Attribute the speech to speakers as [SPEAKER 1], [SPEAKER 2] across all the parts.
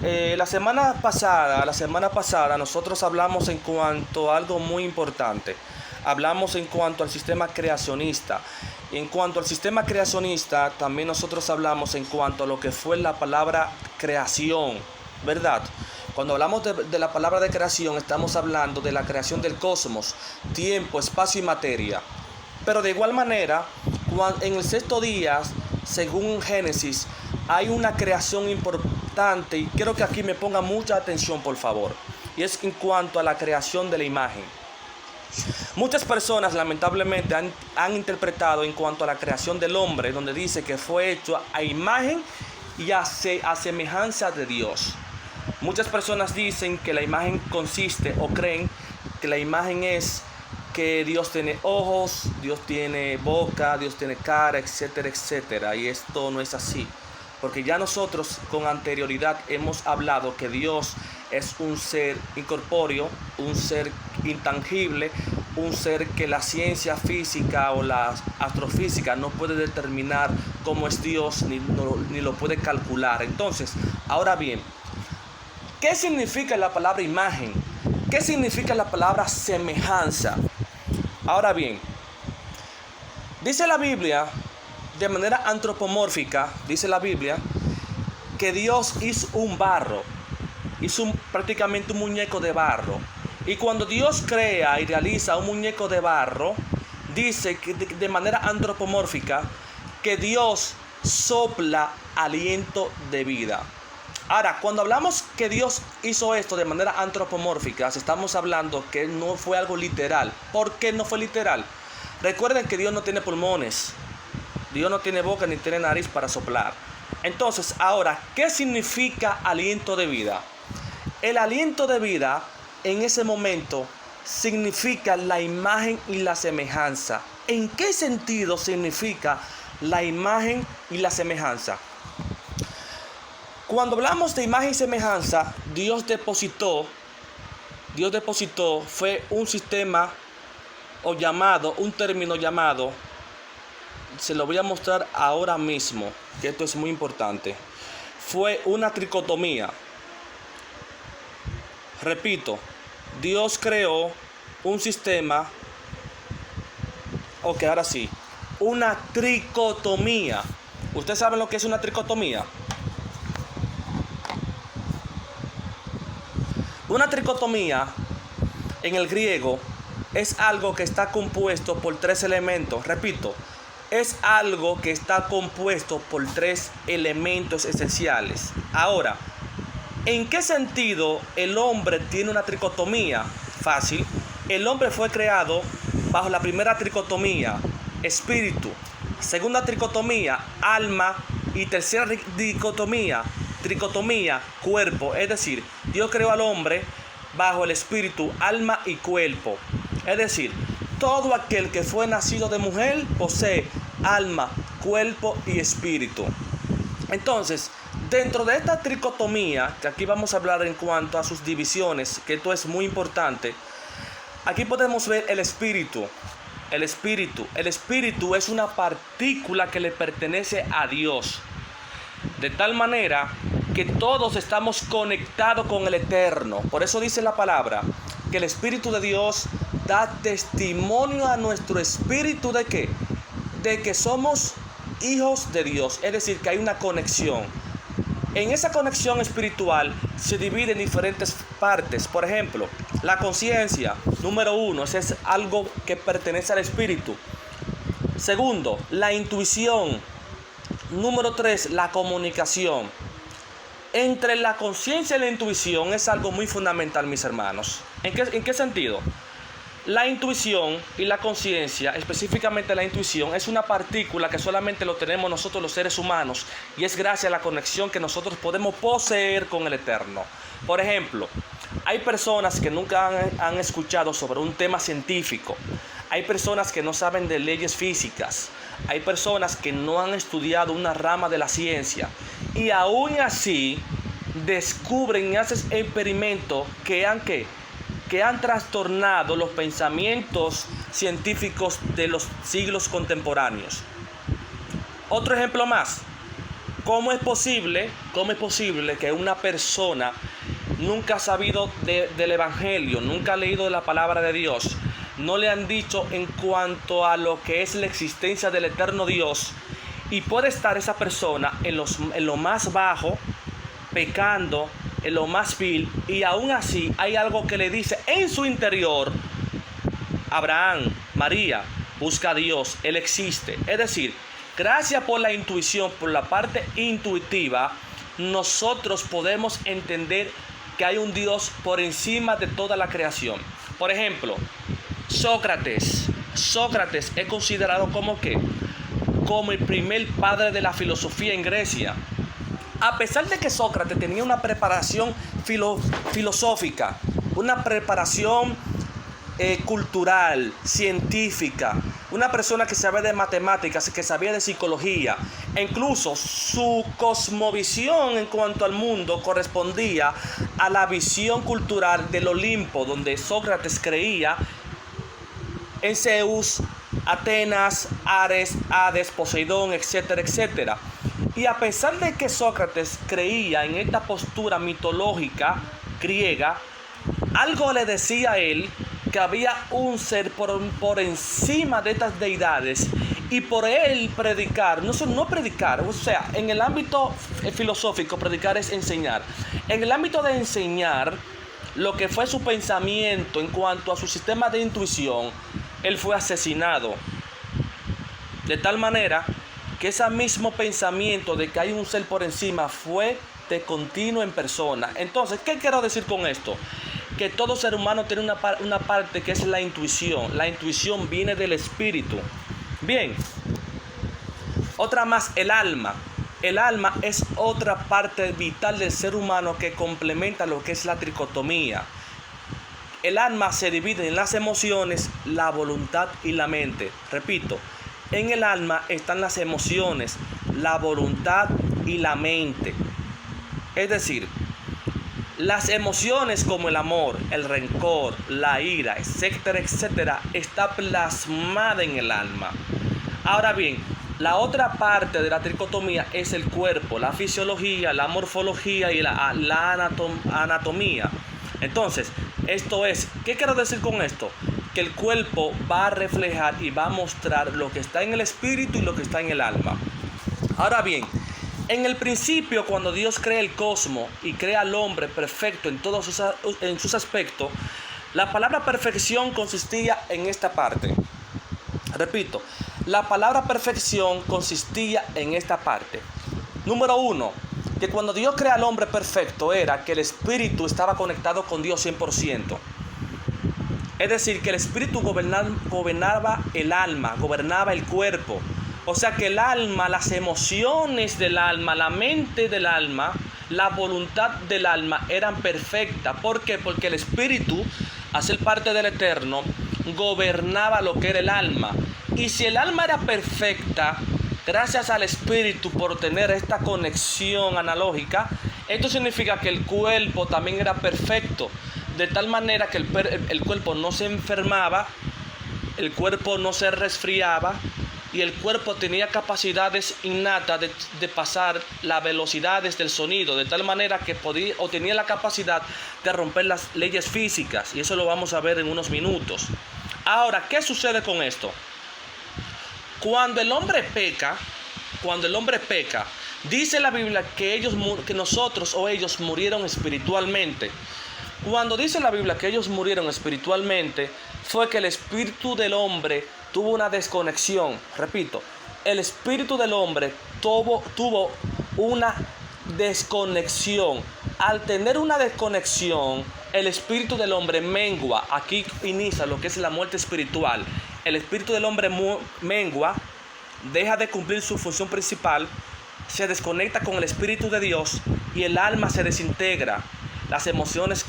[SPEAKER 1] La semana pasada nosotros hablamos en cuanto a algo muy importante. Hablamos en cuanto al sistema creacionista. En cuanto al sistema creacionista, también nosotros hablamos en cuanto a lo que fue la palabra creación, ¿verdad? Cuando hablamos de la palabra de creación, estamos hablando de la creación del cosmos, tiempo, espacio y materia. Pero de igual manera, en el sexto día, según Génesis, hay una creación importante y quiero que aquí me ponga mucha atención, por favor. Y es en cuanto a la creación de la imagen. Muchas personas lamentablemente han interpretado en cuanto a la creación del hombre, donde dice que fue hecho a imagen y a semejanza de Dios. Muchas personas dicen que la imagen consiste o creen que la imagen es que Dios tiene ojos, Dios tiene boca, Dios tiene cara, etcétera, etcétera. Y esto no es así. Porque ya nosotros con anterioridad hemos hablado que Dios es un ser incorpóreo, un ser intangible, un ser que la ciencia física o la astrofísica no puede determinar cómo es Dios ni lo puede calcular. Entonces, ahora bien, ¿qué significa la palabra imagen? ¿Qué significa la palabra semejanza? Ahora bien, dice la Biblia, de manera antropomórfica, dice la Biblia, que Dios hizo un barro, prácticamente un muñeco de barro. Y cuando Dios crea y realiza un muñeco de barro, dice que de manera antropomórfica que Dios sopla aliento de vida. Ahora, cuando hablamos que Dios hizo esto de manera antropomórfica, estamos hablando que no fue algo literal. ¿Por qué no fue literal? Recuerden que Dios no tiene pulmones, Dios no tiene boca ni tiene nariz para soplar. Entonces, ahora, ¿qué significa aliento de vida? El aliento de vida en ese momento significa la imagen y la semejanza. ¿En qué sentido significa la imagen y la semejanza? Cuando hablamos de imagen y semejanza, Dios depositó, fue un sistema un término llamado, se lo voy a mostrar ahora mismo, que esto es muy importante. Fue una tricotomía. Repito, Dios creó un sistema, ahora sí, una tricotomía. ¿Ustedes saben lo que es una tricotomía? Una tricotomía en el griego es algo que está compuesto por tres elementos. Repito, es algo que está compuesto por tres elementos esenciales. Ahora, ¿en qué sentido el hombre tiene una tricotomía? Fácil. El hombre fue creado bajo la primera tricotomía, espíritu. Segunda tricotomía, alma. Y tercera tricotomía, cuerpo. Es decir, Dios creó al hombre bajo el espíritu, alma y cuerpo. Es decir, todo aquel que fue nacido de mujer posee alma, cuerpo y espíritu. Entonces, dentro de esta tricotomía, que aquí vamos a hablar en cuanto a sus divisiones, que esto es muy importante, aquí podemos ver el espíritu. El espíritu es una partícula que le pertenece a Dios. De tal manera que todos estamos conectados con el Eterno. Por eso dice la palabra que el Espíritu de Dios da testimonio a nuestro espíritu ¿de qué? De que somos hijos de Dios. Es decir, que hay una conexión. En esa conexión espiritual se divide en diferentes partes. Por ejemplo, la conciencia, número 1, ese es algo que pertenece al espíritu. Segundo, la intuición. Número 3, la comunicación. Entre la conciencia y la intuición es algo muy fundamental, mis hermanos. ¿En qué sentido? La intuición y la conciencia, específicamente la intuición, es una partícula que solamente lo tenemos nosotros los seres humanos y es gracias a la conexión que nosotros podemos poseer con el Eterno. Por ejemplo, hay personas que nunca han escuchado sobre un tema científico. Hay personas que no saben de leyes físicas. Hay personas que no han estudiado una rama de la ciencia. Y aún así descubren y hacen experimentos que han trastornado los pensamientos científicos de los siglos contemporáneos. Otro ejemplo más. ¿Cómo es posible que una persona nunca ha sabido del Evangelio, nunca ha leído de la palabra de Dios, no le han dicho en cuanto a lo que es la existencia del eterno Dios, y puede estar esa persona en lo más bajo, pecando, en lo más vil, y aún así hay algo que le dice en su interior: Abraham, María, busca a Dios, Él existe? Es decir, gracias por la intuición, por la parte intuitiva, nosotros podemos entender que hay un Dios por encima de toda la creación. Por ejemplo, Sócrates es considerado como el primer padre de la filosofía en Grecia. A pesar de que Sócrates tenía una preparación filosófica, una preparación cultural, científica, una persona que sabía de matemáticas, que sabía de psicología, e incluso su cosmovisión en cuanto al mundo correspondía a la visión cultural del Olimpo, donde Sócrates creía en Zeus, Atenas, Ares, Hades, Poseidón, etcétera, etcétera. Y a pesar de que Sócrates creía en esta postura mitológica griega, algo le decía a él que había un ser por encima de estas deidades, y por él predicar, no predicar, o sea, en el ámbito filosófico predicar es enseñar. En el ámbito de enseñar lo que fue su pensamiento en cuanto a su sistema de intuición, él fue asesinado. De tal manera que ese mismo pensamiento de que hay un ser por encima fue de continuo en persona. Entonces, ¿qué quiero decir con esto? Que todo ser humano tiene una parte que es la intuición. La intuición viene del espíritu. Bien, otra más, el alma. El alma es otra parte vital del ser humano que complementa lo que es la tricotomía. El alma se divide en las emociones, la voluntad y la mente. Repito, en el alma están las emociones, la voluntad y la mente. Es decir, las emociones como el amor, el rencor, la ira, etcétera, etcétera, está plasmada en el alma. Ahora bien, la otra parte de la tricotomía es el cuerpo, la fisiología, la morfología y la anatomía. Entonces, esto es, ¿qué quiero decir con esto? Que el cuerpo va a reflejar y va a mostrar lo que está en el espíritu y lo que está en el alma. Ahora bien, en el principio, cuando Dios crea el cosmos y crea al hombre perfecto en todos sus aspectos, la palabra perfección consistía en esta parte. Repito, la palabra perfección consistía en esta parte. Número 1, que cuando Dios crea al hombre perfecto era que el espíritu estaba conectado con Dios 100%. Es decir, que el espíritu gobernaba el alma, gobernaba el cuerpo. O sea que el alma, las emociones del alma, la mente del alma, la voluntad del alma eran perfectas. ¿Por qué? Porque el espíritu, al ser parte del eterno, gobernaba lo que era el alma. Y si el alma era perfecta, gracias al espíritu por tener esta conexión analógica, esto significa que el cuerpo también era perfecto. De tal manera que el cuerpo no se enfermaba, el cuerpo no se resfriaba, y el cuerpo tenía capacidades innatas de pasar las velocidades del sonido, de tal manera que tenía la capacidad de romper las leyes físicas, y eso lo vamos a ver en unos minutos. Ahora, ¿qué sucede con esto? Cuando el hombre peca, dice la Biblia que nosotros o ellos murieron espiritualmente. Cuando dice la Biblia que ellos murieron espiritualmente, fue que el espíritu del hombre tuvo una desconexión. Repito, el espíritu del hombre tuvo una desconexión. Al tener una desconexión, el espíritu del hombre mengua. Aquí inicia lo que es la muerte espiritual. El espíritu del hombre mengua, deja de cumplir su función principal, se desconecta con el espíritu de Dios y el alma se desintegra. Las emociones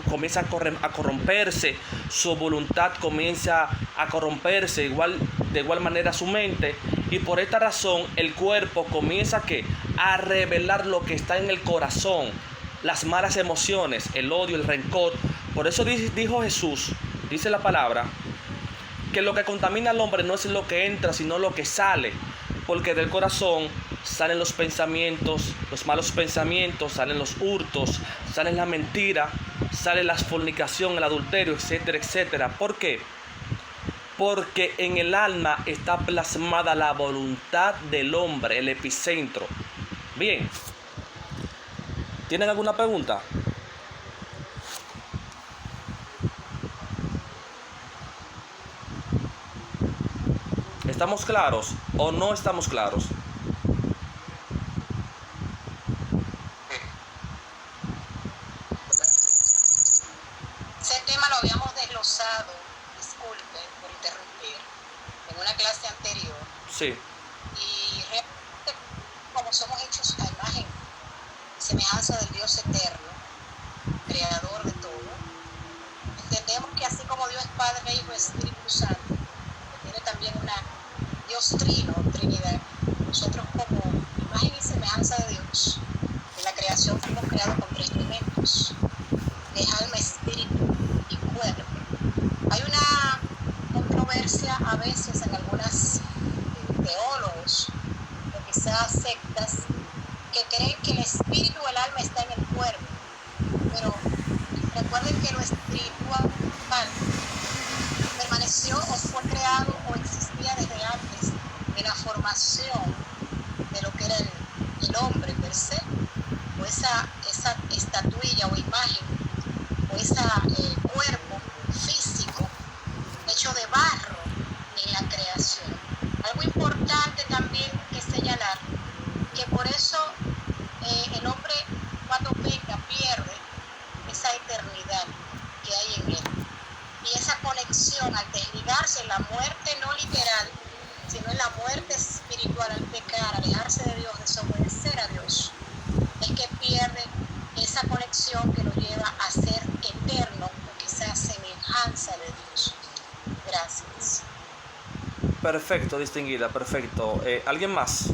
[SPEAKER 1] comienzan a corromperse, su voluntad comienza a corromperse, de igual manera su mente, y por esta razón el cuerpo comienza a revelar lo que está en el corazón, las malas emociones, el odio, el rencor. Por eso dijo Jesús, dice la palabra, que lo que contamina al hombre no es lo que entra, sino lo que sale, porque del corazón salen los pensamientos, los malos pensamientos, salen los hurtos, sale la mentira, sale la fornicación, el adulterio, etcétera, etcétera. ¿Por qué? Porque en el alma está plasmada la voluntad del hombre, el epicentro. Bien, ¿tienen alguna pregunta? ¿Estamos claros o no estamos claros?
[SPEAKER 2] Ese tema lo habíamos desglosado, disculpe por interrumpir, en una clase anterior.
[SPEAKER 1] Sí.
[SPEAKER 2] Y realmente, como somos hechos a imagen y semejanza del Dios eterno, creador de todo, entendemos que así como Dios Padre, Hijo y Espíritu Santo, que tiene también una Dios Trino, Trinidad, nosotros como imagen y semejanza de Dios, en la creación fuimos creados con 3 elementos, que es alma, espíritu y cuerpo. Hay una controversia a veces en algunos teólogos o quizás sectas que creen que el espíritu o el alma está en el cuerpo, pero recuerden que lo espiritual permaneció o fue creado o existía desde antes de la formación de lo que era el hombre per se, o esa estatuilla o imagen o ese cuerpo físico hecho de barro en la creación. Algo importante también que señalar, que por eso el hombre cuando peca pierde esa eternidad que hay en él. Y esa conexión al desligarse, la muerte no literal, sino en la muerte espiritual al pecar, alejarse de Dios, desobedecer a Dios, es que pierde esa conexión que lo lleva a ser eterno o quizás semejanza de Dios. Gracias.
[SPEAKER 1] Perfecto, distinguida, perfecto. ¿Alguien más?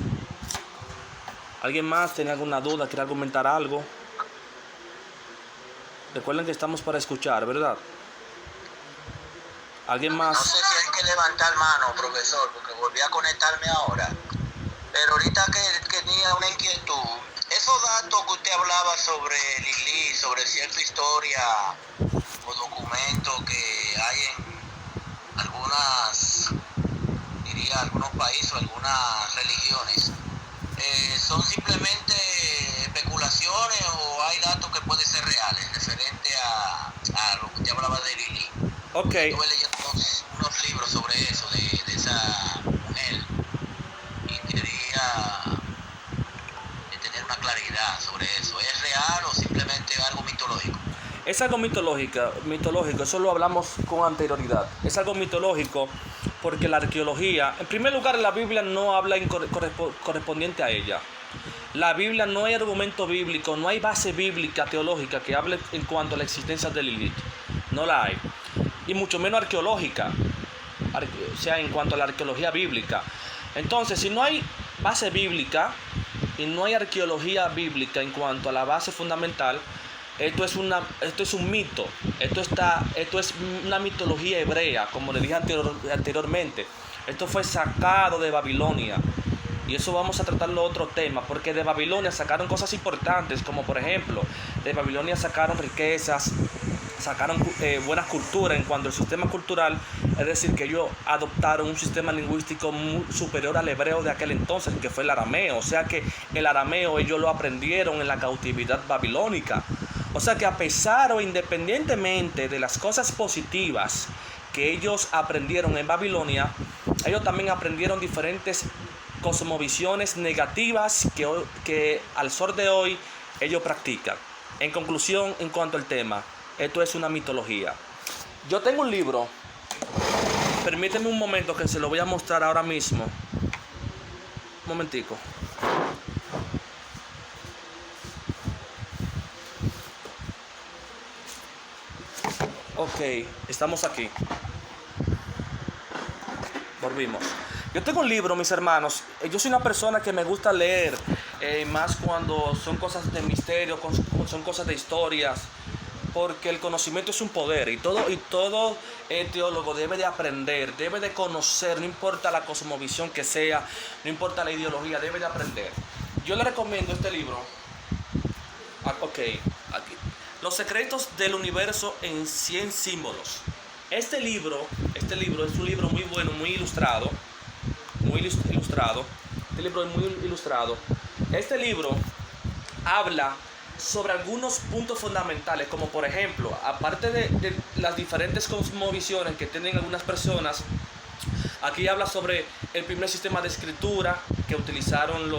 [SPEAKER 1] ¿Alguien más tiene alguna duda, quiere argumentar algo? Recuerden que estamos para escuchar, ¿verdad? ¿Alguien más?
[SPEAKER 3] No sé si hay que levantar mano, profesor, porque volví a conectarme ahora. Pero ahorita que tenía una inquietud, esos datos que usted hablaba sobre Lilith, sobre cierta historia o documentos que hay en algunos países o algunas religiones, ¿son simplemente especulaciones o hay datos que pueden ser reales referente a lo que usted hablaba de Lilith?
[SPEAKER 1] Ok.
[SPEAKER 3] Estuve leyendo unos libros sobre eso, de esa mujer, y quería tener una claridad sobre eso. ¿Es real o simplemente algo mitológico?
[SPEAKER 1] Es algo mitológico, eso lo hablamos con anterioridad. Es algo mitológico porque la arqueología, en primer lugar, la Biblia no habla correspondiente a ella. La Biblia no hay argumento bíblico, no hay base bíblica teológica que hable en cuanto a la existencia de Lilith. No la hay. Y mucho menos arqueológica, o sea, en cuanto a la arqueología bíblica. Entonces, si no hay base bíblica y no hay arqueología bíblica en cuanto a la base fundamental, esto es un mito, esto es una mitología hebrea, como le dije anteriormente. Esto fue sacado de Babilonia. Y eso vamos a tratarlo otro tema, porque de Babilonia sacaron cosas importantes, como por ejemplo, de Babilonia sacaron riquezas, sacaron buenas culturas en cuanto al sistema cultural, es decir, que ellos adoptaron un sistema lingüístico muy superior al hebreo de aquel entonces, que fue el arameo. O sea que el arameo ellos lo aprendieron en la cautividad babilónica. O sea que a pesar o independientemente de las cosas positivas que ellos aprendieron en Babilonia, ellos también aprendieron diferentes cosmovisiones negativas que al sol de hoy ellos practican. En conclusión, en cuanto al tema, esto es una mitología. Yo tengo un libro, permíteme un momento que se lo voy a mostrar ahora mismo. Un momentico. Ok, estamos aquí. Volvimos. Yo tengo un libro, mis hermanos. Yo soy una persona que me gusta leer, más cuando son cosas de misterio, son cosas de historias. porque el conocimiento es un poder y todo teólogo debe de aprender, debe de conocer, no importa la cosmovisión que sea, no importa la ideología, debe de aprender. Yo le recomiendo este libro. Ok, aquí. Los secretos del universo en 100 símbolos. Este libro es un libro muy bueno, muy ilustrado. Este libro es muy ilustrado. Este libro habla sobre algunos puntos fundamentales, como por ejemplo, aparte de las diferentes cosmovisiones que tienen algunas personas, aquí habla sobre el primer sistema de escritura que utilizaron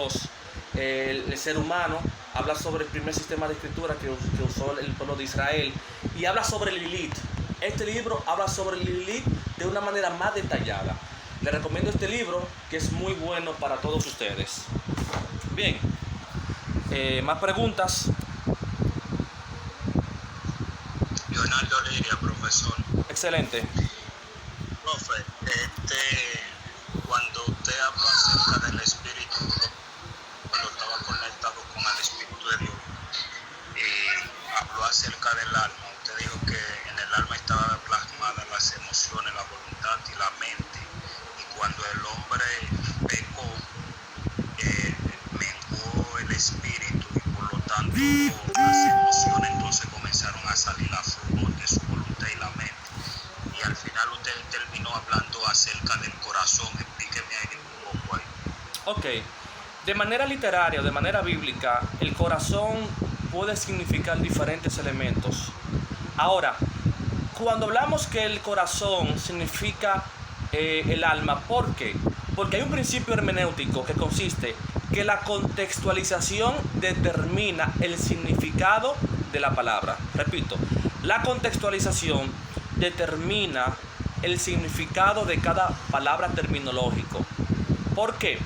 [SPEAKER 1] el ser humano, habla sobre el primer sistema de escritura que usó el pueblo de Israel, y habla sobre Lilith. Este libro habla sobre Lilith de una manera más detallada. Les recomiendo este libro, que es muy bueno para todos ustedes. Bien, más preguntas.
[SPEAKER 3] Leonardo Liria, profesor.
[SPEAKER 1] Excelente.
[SPEAKER 3] Profe, cuando usted habló acerca del espíritu, cuando estaba conectado con el espíritu de Dios, habló acerca del alma. Usted dijo que en el alma estaban plasmadas las emociones, la voluntad y la mente. Y cuando el hombre pecó, menguó el espíritu y por lo tanto las emociones entonces comenzaron a salir a flor de su voluntad y la mente. Y al final usted terminó hablando acerca del corazón. Explíqueme ahí un poco ahí.
[SPEAKER 1] Ok, de manera literaria, de manera bíblica, el corazón puede significar diferentes elementos. Ahora, cuando hablamos que el corazón significa el alma, ¿por qué? Porque hay un principio hermenéutico que consiste que la contextualización determina el significado de la palabra. Repito, la contextualización determina el significado de cada palabra terminológico. ¿Por qué?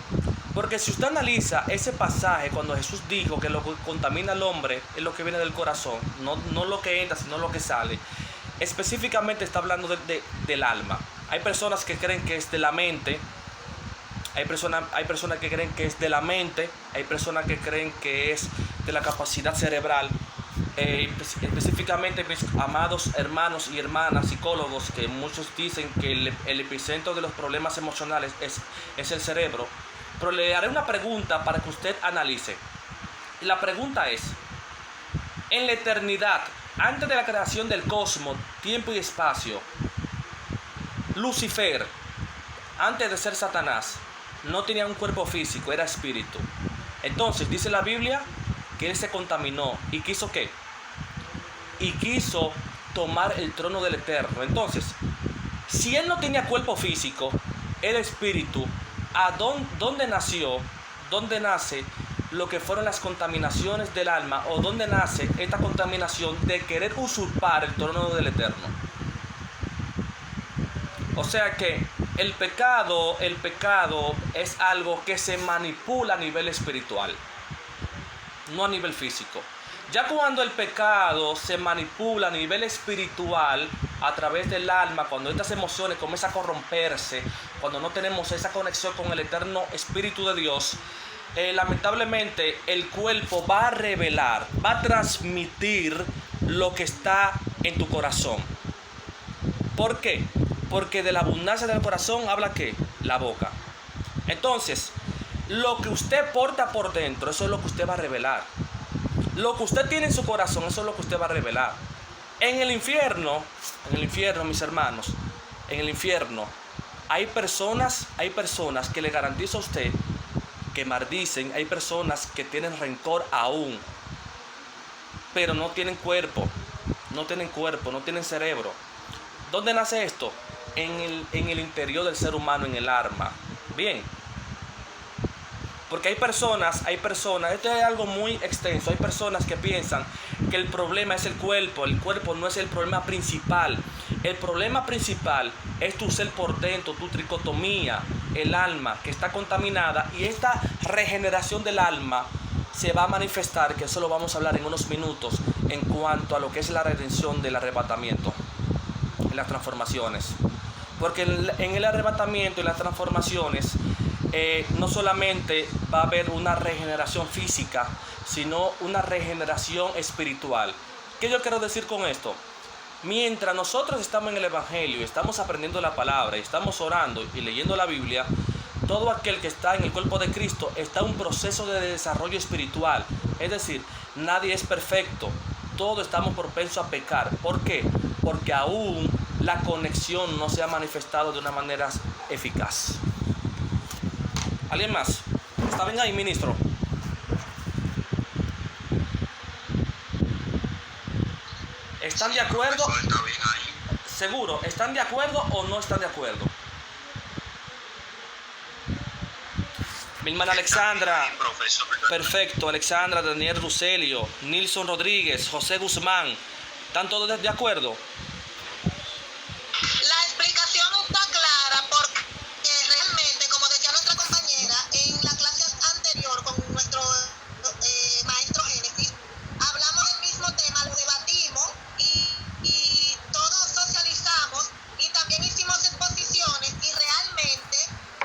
[SPEAKER 1] Porque si usted analiza ese pasaje cuando Jesús dijo que lo que contamina al hombre es lo que viene del corazón, no lo que entra, sino lo que sale, específicamente está hablando del alma. Hay personas que creen que es de la mente, hay personas que creen que es de la mente, hay personas que creen que es de la capacidad cerebral. Específicamente, mis amados hermanos y hermanas psicólogos, que muchos dicen que el epicentro de los problemas emocionales es el cerebro. Pero le haré una pregunta para que usted analice. Y la pregunta es: en la eternidad, antes de la creación del cosmos, tiempo y espacio, Lucifer, antes de ser Satanás, no tenía un cuerpo físico, era espíritu. Entonces dice la Biblia que él se contaminó y quiso ¿qué? Y quiso tomar el trono del Eterno. Entonces, si él no tenía cuerpo físico, era espíritu, ¿dónde nació? ¿Dónde nace lo que fueron las contaminaciones del alma? ¿O dónde nace esta contaminación de querer usurpar el trono del Eterno? O sea que el pecado es algo que se manipula a nivel espiritual, no a nivel físico. Ya cuando el pecado se manipula a nivel espiritual a través del alma, cuando estas emociones comienzan a corromperse, cuando no tenemos esa conexión con el eterno Espíritu de Dios, lamentablemente el cuerpo va a revelar, va a transmitir lo que está en tu corazón. ¿Por qué? Porque de la abundancia del corazón habla ¿qué? La boca. Entonces, lo que usted porta por dentro, eso es lo que usted va a revelar. Lo que usted tiene en su corazón, eso es lo que usted va a revelar. En el infierno, mis hermanos, en el infierno hay personas que le garantizo a usted que maldicen, hay personas que tienen rencor aún, pero no tienen cuerpo, no tienen cerebro. ¿Dónde nace esto? En el interior del ser humano, en el alma. Bien. Porque hay personas, esto es algo muy extenso, hay personas que piensan que el problema es el cuerpo no es el problema principal. El problema principal es tu ser por dentro, tu tricotomía, el alma que está contaminada, y esta regeneración del alma se va a manifestar, que eso lo vamos a hablar en unos minutos, en cuanto a lo que es la redención del arrebatamiento, en las transformaciones. Porque en el arrebatamiento y las transformaciones, no solamente va a haber una regeneración física, sino una regeneración espiritual. ¿Qué yo quiero decir con esto? Mientras nosotros estamos en el Evangelio, estamos aprendiendo la palabra, estamos orando y leyendo la Biblia, todo aquel que está en el cuerpo de Cristo está en un proceso de desarrollo espiritual. Es decir, nadie es perfecto, todos estamos propensos a pecar. ¿Por qué? Porque aún la conexión no se ha manifestado de una manera eficaz. ¿Alguien más? ¿Está bien ahí, ministro? ¿Están de acuerdo?
[SPEAKER 3] Está bien ahí.
[SPEAKER 1] Seguro, ¿están de acuerdo o no están de acuerdo? Mi hermana Alexandra, perfecto, Alexandra, Daniel Ruselio, Nilson Rodríguez, José Guzmán, ¿están todos de acuerdo?
[SPEAKER 2] La explicación está clara porque realmente, como decía nuestra compañera, en la clase anterior con nuestro maestro Génesis, hablamos del mismo tema, lo debatimos y todos socializamos y también hicimos exposiciones y realmente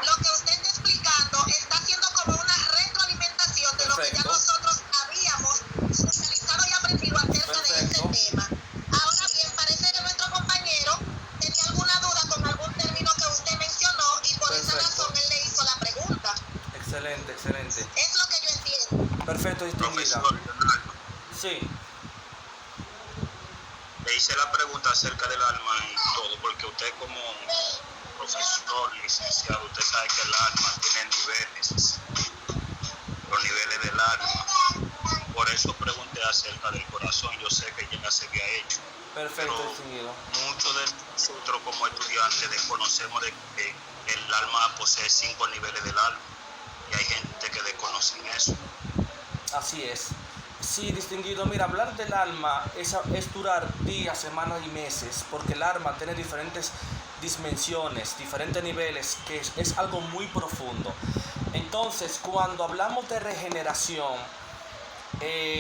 [SPEAKER 2] lo que usted está explicando está siendo como una retroalimentación de lo que ya nosotros habíamos socializado y aprendido acerca de ese tema. Ahora bien, parece que nuestro compañero tenía alguna duda con algún término que usted mencionó y por esa razón él le hizo la pregunta.
[SPEAKER 1] Excelente, excelente.
[SPEAKER 2] Es lo que yo entiendo.
[SPEAKER 1] Perfecto, distinguida.
[SPEAKER 3] Profesor,
[SPEAKER 1] Sí,
[SPEAKER 3] le hice la pregunta acerca del alma y todo, porque usted como profesor, licenciado, usted sabe que el alma tiene niveles, los niveles del alma. Por eso pregunté acerca del corazón, yo sé que ya se había hecho.
[SPEAKER 1] perfecto,
[SPEAKER 3] Pero
[SPEAKER 1] distinguido.
[SPEAKER 3] muchos de nosotros como estudiantes desconocemos de que el alma posee 5 niveles del alma y hay gente que desconoce eso.
[SPEAKER 1] Así es. Sí, distinguido. Mira, hablar del alma es durar días, semanas y meses, porque el alma tiene diferentes dimensiones, diferentes niveles, que es algo muy profundo. Entonces, cuando hablamos de regeneración,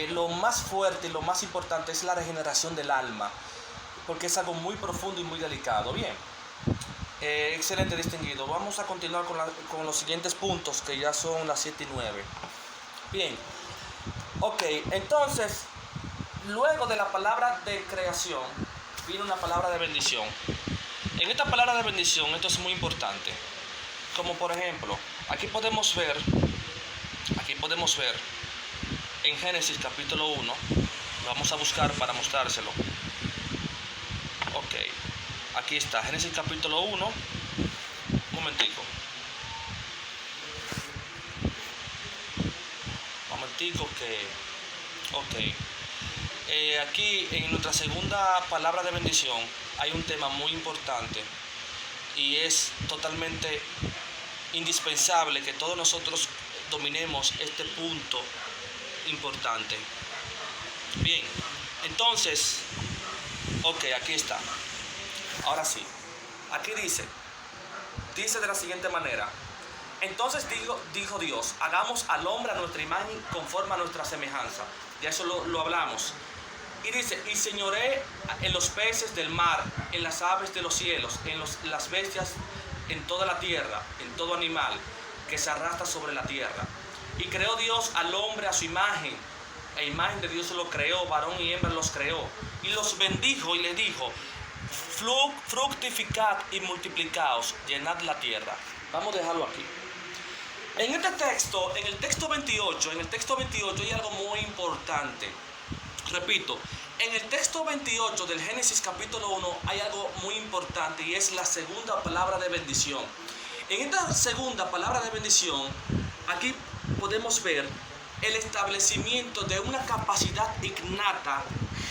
[SPEAKER 1] lo más fuerte y lo más importante es la regeneración del alma, porque es algo muy profundo y muy delicado. Bien, excelente, distinguido. Vamos a continuar con los siguientes puntos, que ya son las 7 y 9. Bien. Ok, entonces, luego de la palabra de creación, viene una palabra de bendición. En esta palabra de bendición, esto es muy importante. Como por ejemplo, aquí podemos ver en Génesis capítulo 1, lo vamos a buscar para mostrárselo. Ok, aquí está, Génesis capítulo 1, un momentico. Aquí en nuestra segunda palabra de bendición hay un tema muy importante y es totalmente indispensable que todos nosotros dominemos este punto importante. Bien, entonces, ok, aquí está. Ahora sí, aquí dice de la siguiente manera. Entonces dijo Dios, hagamos al hombre a nuestra imagen conforme a nuestra semejanza. Ya eso lo hablamos. Y dice, y señoré en los peces del mar, en las aves de los cielos, en las bestias, en toda la tierra, en todo animal que se arrastra sobre la tierra. Y creó Dios al hombre a su imagen. A imagen de Dios lo creó, varón y hembra los creó. Y los bendijo y les dijo, fructificad y multiplicaos, llenad la tierra. Vamos a dejarlo aquí. En este texto, en el texto 28 hay algo muy importante. Repito, en el texto 28 del Génesis capítulo 1 hay algo muy importante y es la segunda palabra de bendición. En esta segunda palabra de bendición, aquí podemos ver el establecimiento de una capacidad innata,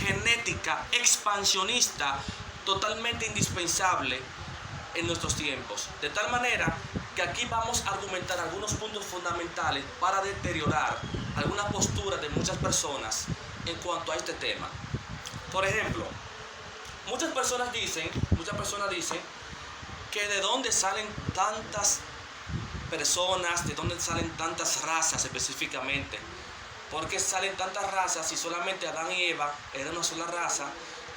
[SPEAKER 1] genética, expansionista, totalmente indispensable en nuestros tiempos. De tal manera que aquí vamos a argumentar algunos puntos fundamentales para deteriorar alguna postura de muchas personas en cuanto a este tema. Por ejemplo, muchas personas dicen que de dónde salen tantas personas, de dónde salen tantas razas específicamente. ¿Por qué salen tantas razas si solamente Adán y Eva eran una sola raza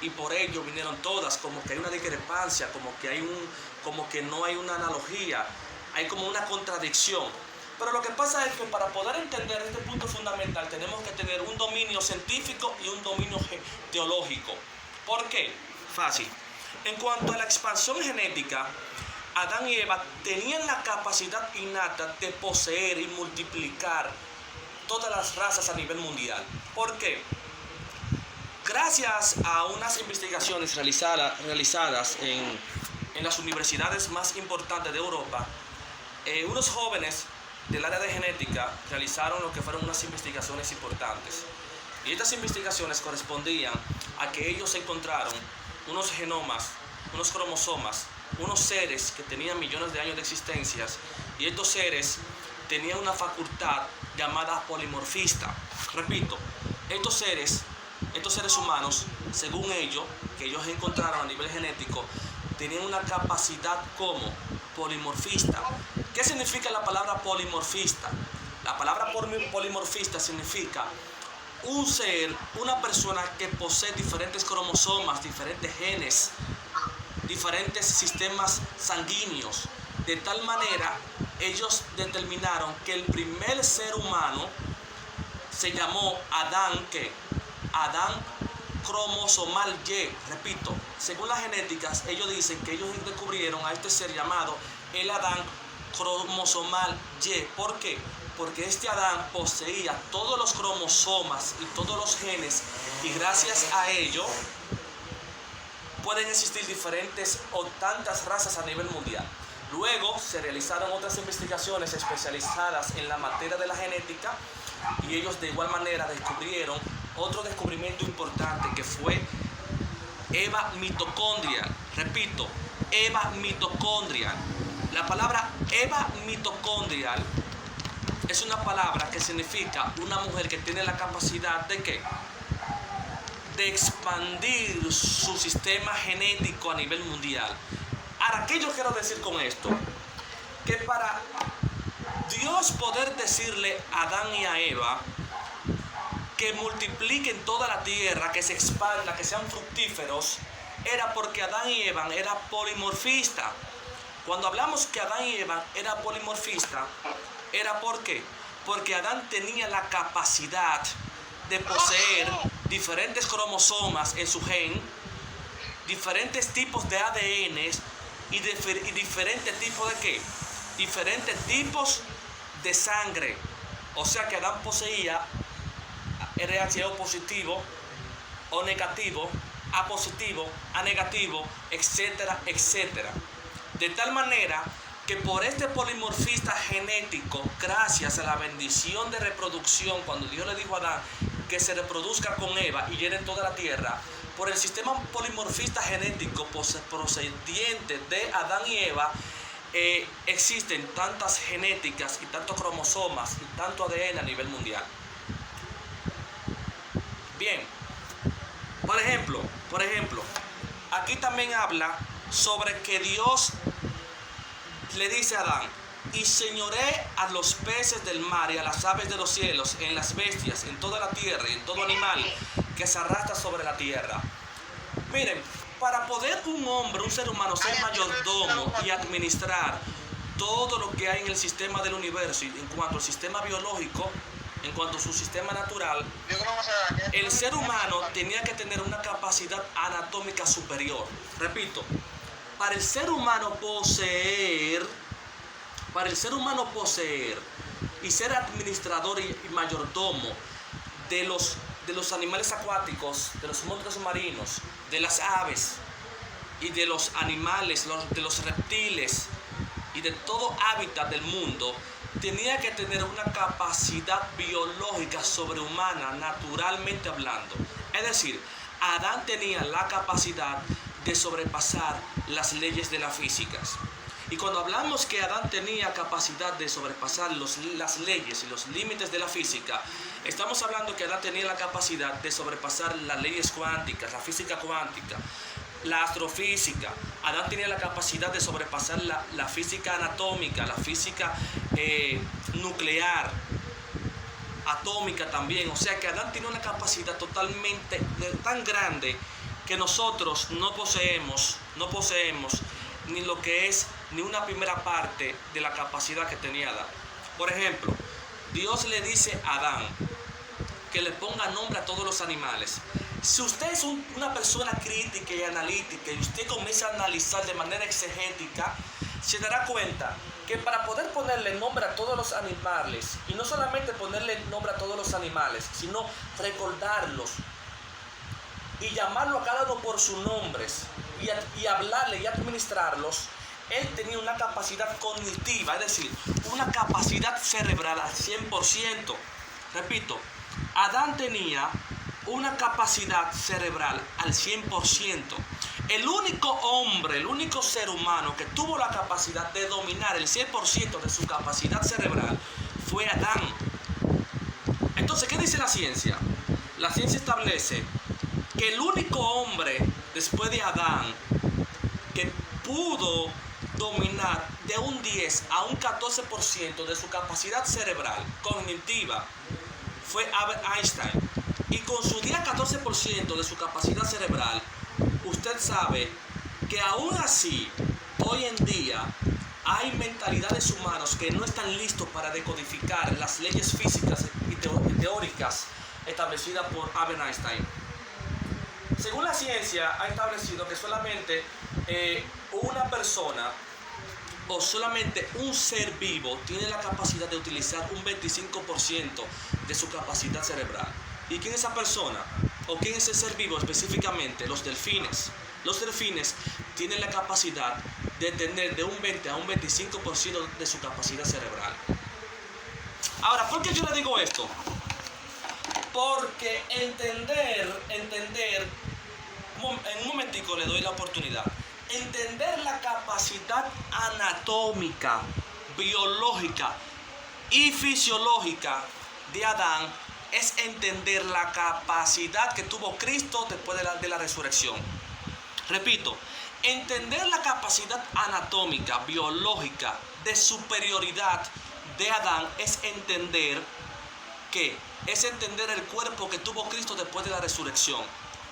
[SPEAKER 1] y por ello vinieron todas? Como que hay una discrepancia, como que no hay una analogía, hay como una contradicción. Pero lo que pasa es que para poder entender este punto fundamental tenemos que tener un dominio científico y un dominio teológico. ¿Por qué? Fácil. En cuanto a la expansión genética, Adán y Eva tenían la capacidad innata de poseer y multiplicar todas las razas a nivel mundial. ¿Por qué? Gracias a unas investigaciones realizadas en las universidades más importantes de Europa, unos jóvenes del área de genética realizaron lo que fueron unas investigaciones importantes. Y estas investigaciones correspondían a que ellos encontraron unos genomas, unos cromosomas, unos seres que tenían millones de años de existencia, y estos seres tenían una facultad llamada polimorfista. Repito, estos seres humanos, según ellos, que ellos encontraron a nivel genético, tenían una capacidad como polimorfista. ¿Qué significa la palabra polimorfista? La palabra polimorfista significa un ser, una persona que posee diferentes cromosomas, diferentes genes, diferentes sistemas sanguíneos. De tal manera, ellos determinaron que el primer ser humano se llamó Adán, ¿qué? Adán cromosomal Y. Repito, según las genéticas, ellos dicen que ellos descubrieron a este ser llamado el Adán cromosomal Y. ¿Por qué? Porque este Adán poseía todos los cromosomas y todos los genes, y gracias a ello pueden existir diferentes o tantas razas a nivel mundial. Luego se realizaron otras investigaciones especializadas en la materia de la genética, y ellos de igual manera descubrieron otro descubrimiento importante, que fue Eva mitocondrial. Repito, Eva mitocondrial. La palabra Eva mitocondrial es una palabra que significa una mujer que tiene la capacidad de ¿qué? De expandir su sistema genético a nivel mundial. Ahora, ¿qué yo quiero decir con esto? Que para Dios poder decirle a Adán y a Eva que multipliquen toda la tierra, que se expanda, que sean fructíferos, era porque Adán y Eva era polimorfista. Cuando hablamos que Adán y Eva era polimorfista, ¿era por qué? Porque Adán tenía la capacidad de poseer diferentes cromosomas en su gen, diferentes tipos de ADN y diferentes tipos de ¿qué? Diferentes tipos de sangre. O sea que Adán poseía RH positivo o negativo, A positivo, A negativo, etcétera, etcétera. De tal manera que por este polimorfista genético, gracias a la bendición de reproducción, cuando Dios le dijo a Adán que se reproduzca con Eva y llene toda la tierra, por el sistema polimorfista genético procediente de Adán y Eva, existen tantas genéticas y tantos cromosomas y tanto ADN a nivel mundial. Bien, por ejemplo, aquí también habla sobre que Dios le dice a Adán: y señoré a los peces del mar y a las aves de los cielos, en las bestias, en toda la tierra y en todo animal que se arrastra sobre la tierra. Miren, para poder un hombre, un ser humano, ser mayordomo y administrar todo lo que hay en el sistema del universo, y en cuanto al sistema biológico, en cuanto a su sistema natural, el ser humano tenía que tener una capacidad anatómica superior. Repito, para el ser humano poseer y ser administrador y mayordomo de los animales acuáticos, de los monstruos marinos, de las aves y de los animales, de los reptiles y de todo hábitat del mundo, tenía que tener una capacidad biológica sobrehumana, naturalmente hablando. Es decir, Adán tenía la capacidad de sobrepasar las leyes de la física. Y cuando hablamos que Adán tenía capacidad de sobrepasar las leyes y los límites de la física, estamos hablando que Adán tenía la capacidad de sobrepasar las leyes cuánticas, la física cuántica, la astrofísica. Adán tenía la capacidad de sobrepasar la física anatómica, la física nuclear, atómica también. O sea que Adán tiene una capacidad totalmente tan grande que nosotros no poseemos ni lo que es ni una primera parte de la capacidad que tenía Adán. Por ejemplo, Dios le dice a Adán que le ponga nombre a todos los animales. Si usted es una persona crítica y analítica y usted comienza a analizar de manera exegética, se dará cuenta que para poder ponerle nombre a todos los animales, y no solamente ponerle nombre a todos los animales, sino recordarlos y llamarlo a cada uno por sus nombres y hablarle y administrarlos, él tenía una capacidad cognitiva, es decir, una capacidad cerebral al 100%. Repito, Adán tenía una capacidad cerebral al 100%. El único hombre, el único ser humano que tuvo la capacidad de dominar el 100% de su capacidad cerebral fue Adán. Entonces, ¿qué dice la ciencia? La ciencia establece que el único hombre después de Adán que pudo dominar de un 10 a un 14% de su capacidad cerebral cognitiva fue Albert Einstein. Y con su 10-14% de su capacidad cerebral, usted sabe que aún así, hoy en día, hay mentalidades humanas que no están listos para decodificar las leyes físicas y teóricas establecidas por Albert Einstein. Según la ciencia, ha establecido que solamente una persona o solamente un ser vivo tiene la capacidad de utilizar un 25% de su capacidad cerebral. ¿Y quién es esa persona? ¿O quién es ese ser vivo específicamente? Los delfines. Los delfines tienen la capacidad de tener de un 20 a un 25% de su capacidad cerebral. Ahora, ¿por qué yo le digo esto? Porque entender, en un momentico le doy la oportunidad. Entender la capacidad anatómica, biológica y fisiológica de Adán es entender la capacidad que tuvo Cristo después de la resurrección. Repito, entender la capacidad anatómica, biológica de superioridad de Adán es entender ¿qué? Es entender el cuerpo que tuvo Cristo después de la resurrección.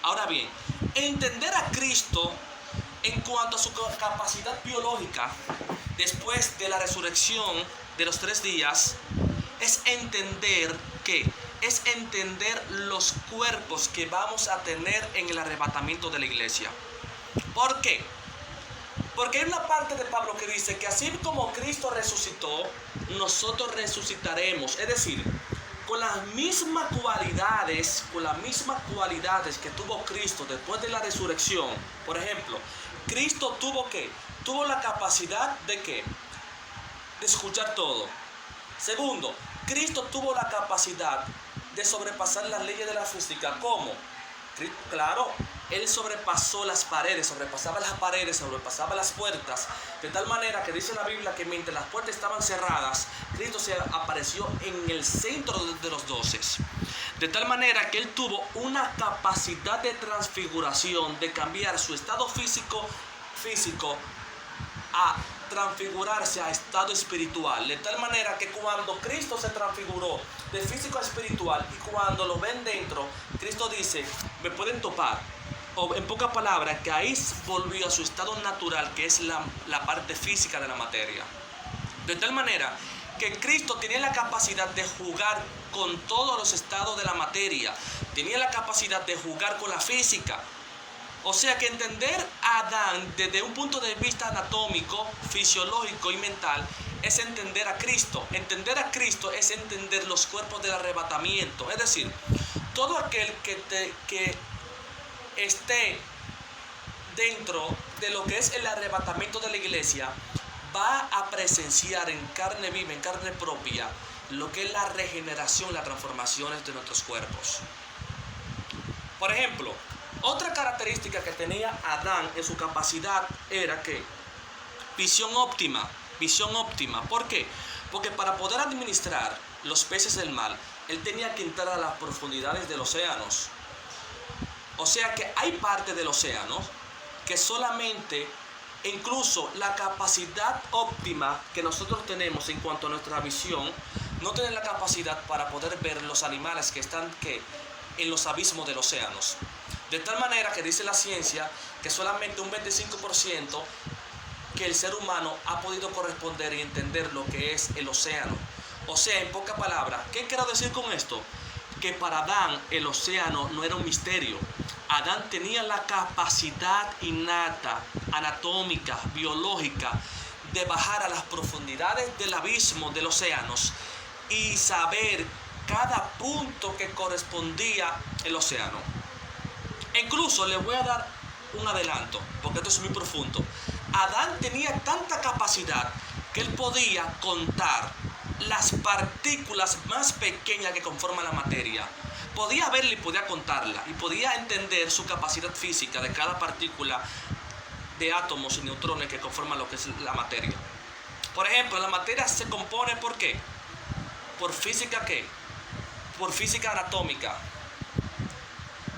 [SPEAKER 1] Ahora bien, entender a Cristo en cuanto a su capacidad biológica después de la resurrección de los 3 días es entender ¿qué? Es entender los cuerpos que vamos a tener en el arrebatamiento de la iglesia. ¿Por qué? Porque hay una parte de Pablo que dice que así como Cristo resucitó, nosotros resucitaremos. Es decir, con las mismas cualidades que tuvo Cristo después de la resurrección. Por ejemplo, Cristo tuvo ¿qué? Tuvo la capacidad de ¿qué? De escuchar todo. Segundo, Cristo tuvo la capacidad de sobrepasar las leyes de la física. ¿Cómo? Claro, Él sobrepasó las paredes, sobrepasaba las puertas, de tal manera que dice la Biblia que mientras las puertas estaban cerradas, Cristo se apareció en el centro de los 12. De tal manera que Él tuvo una capacidad de transfiguración, de cambiar su estado físico a transfigurarse a estado espiritual. De tal manera que cuando Cristo se transfiguró de físico a espiritual y cuando lo ven dentro, Cristo dice, me pueden topar. O en pocas palabras, que ahí volvió a su estado natural, que es la parte física de la materia. De tal manera que Cristo tenía la capacidad de jugar con todos los estados de la materia. Tenía la capacidad de jugar con la física. O sea que entender a Adán desde un punto de vista anatómico, fisiológico y mental es entender a Cristo. Entender a Cristo es entender los cuerpos del arrebatamiento. Es decir, todo aquel que esté dentro de lo que es el arrebatamiento de la iglesia va a presenciar en carne viva, en carne propia, lo que es la regeneración, las transformaciones de nuestros cuerpos. Por ejemplo, otra característica que tenía Adán en su capacidad era que visión óptima. ¿Por qué? Porque para poder administrar los peces del mar, él tenía que entrar a las profundidades de los océanos. O sea que hay parte del océano que solamente, incluso la capacidad óptima que nosotros tenemos en cuanto a nuestra visión, no tiene la capacidad para poder ver los animales que están en los abismos de los océanos. De tal manera que dice la ciencia que solamente un 25% que el ser humano ha podido corresponder y entender lo que es el océano. O sea, en pocas palabras, ¿qué quiero decir con esto? Que para Adán el océano no era un misterio. Adán tenía la capacidad innata, anatómica, biológica, de bajar a las profundidades del abismo de los océanos y saber cada punto que correspondía el océano. Incluso le voy a dar un adelanto, porque esto es muy profundo. Adán tenía tanta capacidad que él podía contar las partículas más pequeñas que conforman la materia. Podía verla y podía contarla, y podía entender su capacidad física de cada partícula de átomos y neutrones que conforman lo que es la materia. Por ejemplo, la materia se compone ¿por qué? ¿Por física qué? Por física anatómica.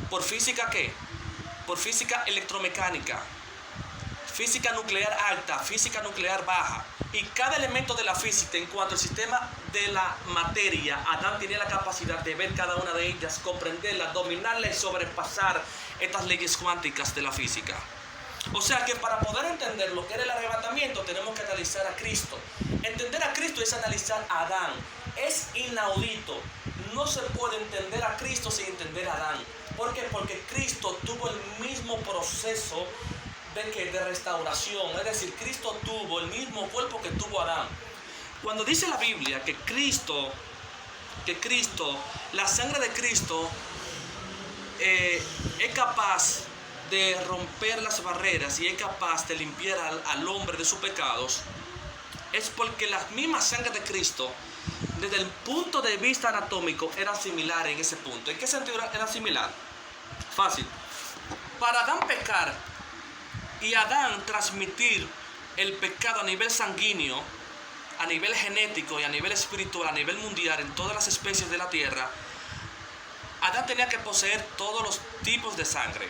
[SPEAKER 1] ¿Por física qué? Por física electromecánica, física nuclear alta, física nuclear baja. Y cada elemento de la física en cuanto al sistema de la materia, Adán tenía la capacidad de ver cada una de ellas, comprenderlas, dominarlas y sobrepasar estas leyes cuánticas de la física. O sea que para poder entender lo que era el arrebatamiento tenemos que analizar a Cristo. Entender a Cristo es analizar a Adán. Es inaudito. No se puede entender a Cristo sin entender a Adán. ¿Por qué? Porque Cristo tuvo el mismo proceso de restauración. Es decir, Cristo tuvo el mismo cuerpo que tuvo Adán. Cuando dice la Biblia que Cristo, la sangre de Cristo es capaz de romper las barreras y es capaz de limpiar al hombre de sus pecados, es porque la misma sangre de Cristo, desde el punto de vista anatómico, era similar en ese punto. ¿En qué sentido era similar? Fácil. Para Adán pecar y Adán transmitir el pecado a nivel sanguíneo, a nivel genético y a nivel espiritual, a nivel mundial, en todas las especies de la tierra, Adán tenía que poseer todos los tipos de sangre.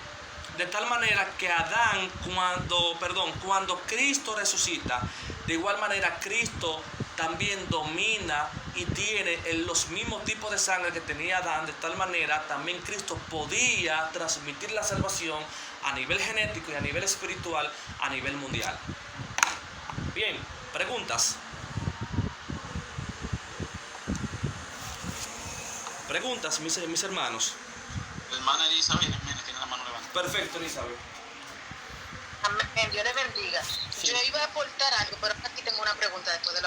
[SPEAKER 1] De tal manera que Adán, cuando Cristo resucita, de igual manera Cristo también domina y tiene los mismos tipos de sangre que tenía Adán. De tal manera también Cristo podía transmitir la salvación a nivel genético y a nivel espiritual, a nivel mundial. Bien, preguntas. Preguntas, mis hermanos.
[SPEAKER 4] La hermana Elizabeth Jiménez tiene la mano levantada.
[SPEAKER 1] Perfecto, Elizabeth.
[SPEAKER 2] Amén, Dios le bendiga.
[SPEAKER 1] Sí.
[SPEAKER 2] Yo iba a aportar algo, pero aquí tengo una pregunta después de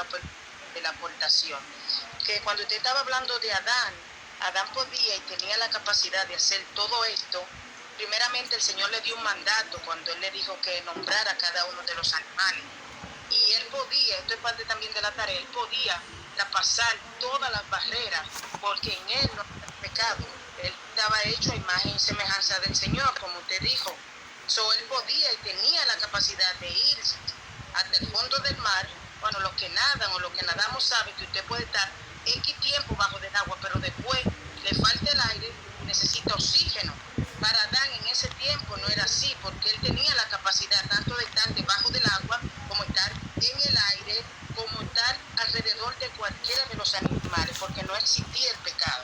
[SPEAKER 2] la aportación. Que cuando usted estaba hablando de Adán, Adán podía y tenía la capacidad de hacer todo esto. Primeramente el Señor le dio un mandato cuando Él le dijo que nombrara a cada uno de los animales. Y Él podía, esto es parte también de la tarea, Él podía pasar todas las barreras, porque en Él no había pecado. Él estaba hecho a imagen y semejanza del Señor, como usted dijo. Él podía y tenía la capacidad de ir hasta el fondo del mar. Bueno, los que nadan o los que nadamos saben que usted puede estar X tiempo bajo del agua, pero después le falta el aire, necesita oxígeno. Para Adán en ese tiempo no era así, porque él tenía la capacidad tanto de estar debajo del agua, como estar en el aire, como estar alrededor de cualquiera de los animales, porque no existía el pecado.